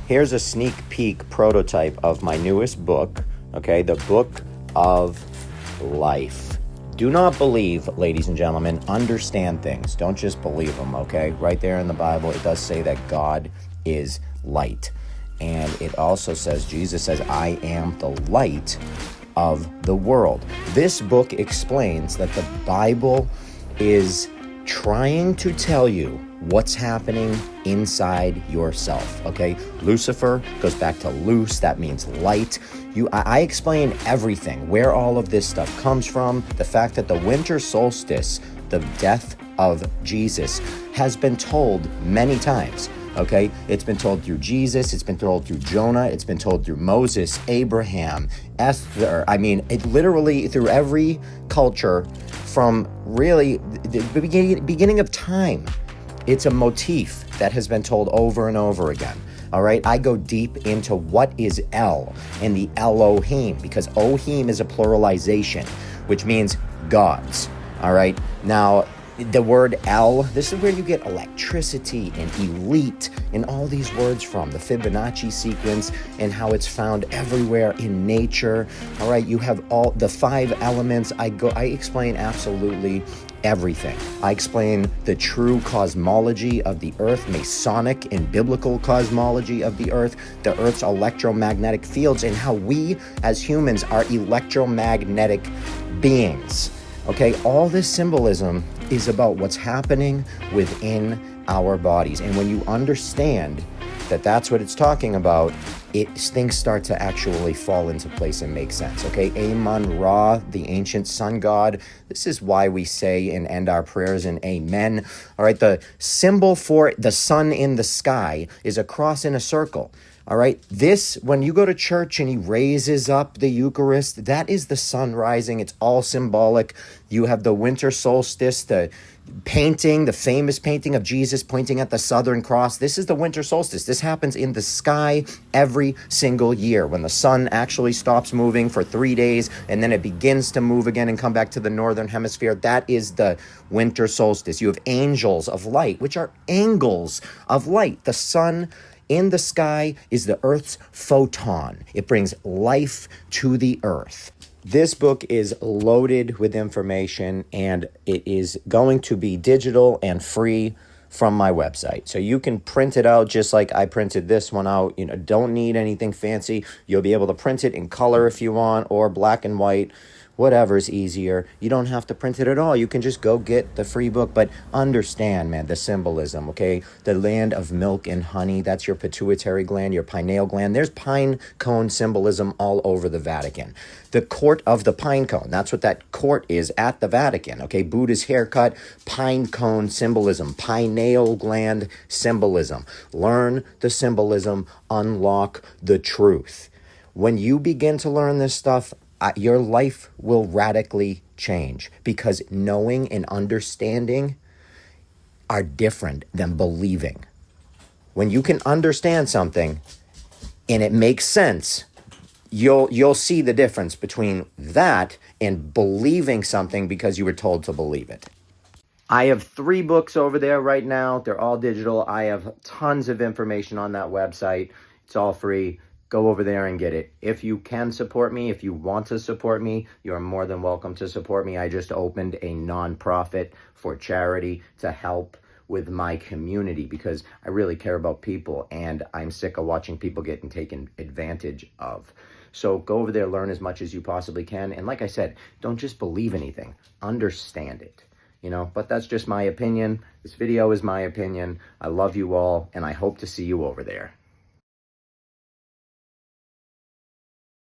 Here's a sneak peek prototype of my newest book, okay? The Book of Life. Do not believe, ladies and gentlemen, understand things. Don't just believe them, okay? Right there in the Bible, it does say that God is light. And it also says, Jesus says, I am the light of the world. This book explains that the Bible is trying to tell you what's happening inside yourself, okay? Lucifer goes back to Luce, that means light. I explain everything, where all of this stuff comes from, the fact that the winter solstice, the death of Jesus, has been told many times, okay? It's been told through Jesus, it's been told through Jonah, it's been told through Moses, Abraham, Esther. I mean, it literally through every culture from really the beginning of time. It's a motif that has been told over and over again. All right, I go deep into what is El and the Elohim, because Ohim is a pluralization, which means gods. All right, now the word El, this is where you get electricity and elite and all these words from, the Fibonacci sequence and how it's found everywhere in nature. All right, you have all the 5 elements. I explain absolutely everything. I explain the true cosmology of the earth, Masonic and biblical cosmology of the earth, the earth's electromagnetic fields, and how we as humans are electromagnetic beings. Okay, all this symbolism is about what's happening within our bodies. And when you understand that that's what it's talking about, things start to actually fall into place and make sense, okay? Amun-Ra, the ancient sun god. This is why we say and end our prayers in amen. All right, the symbol for the sun in the sky is a cross in a circle. All right, this, when you go to church and he raises up the Eucharist, that is the sun rising. It's all symbolic. You have the winter solstice, the painting, the famous painting of Jesus pointing at the Southern Cross. This is the winter solstice. This happens in the sky every single year when the sun actually stops moving for 3 days and then it begins to move again and come back to the northern hemisphere. That is the winter solstice. You have angels of light, which are angles of light. The sun in the sky is the Earth's photon. It brings life to the Earth. This book is loaded with information, and it is going to be digital and free from my website. So you can print it out just like I printed this one out. You know, don't need anything fancy. You'll be able to print it in color if you want, or black and white. Whatever's easier. You don't have to print it at all. You can just go get the free book, but understand, man, the symbolism, okay? The land of milk and honey, that's your pituitary gland, your pineal gland. There's pine cone symbolism all over the Vatican. The court of the pine cone, that's what that court is at the Vatican, okay? Buddha's haircut, pine cone symbolism, pineal gland symbolism. Learn the symbolism, unlock the truth. When you begin to learn this stuff, your life will radically change, because knowing and understanding are different than believing. When you can understand something and it makes sense, you'll see the difference between that and believing something because you were told to believe it. I have 3 books over there right now. They're all digital. I have tons of information on that website. It's all free. Go over there and get it. If you can support me, if you want to support me, you're more than welcome to support me. I just opened a nonprofit for charity to help with my community, because I really care about people and I'm sick of watching people getting taken advantage of. So go over there, learn as much as you possibly can. And like I said, don't just believe anything, understand it. You know, but that's just my opinion. This video is my opinion. I love you all, and I hope to see you over there.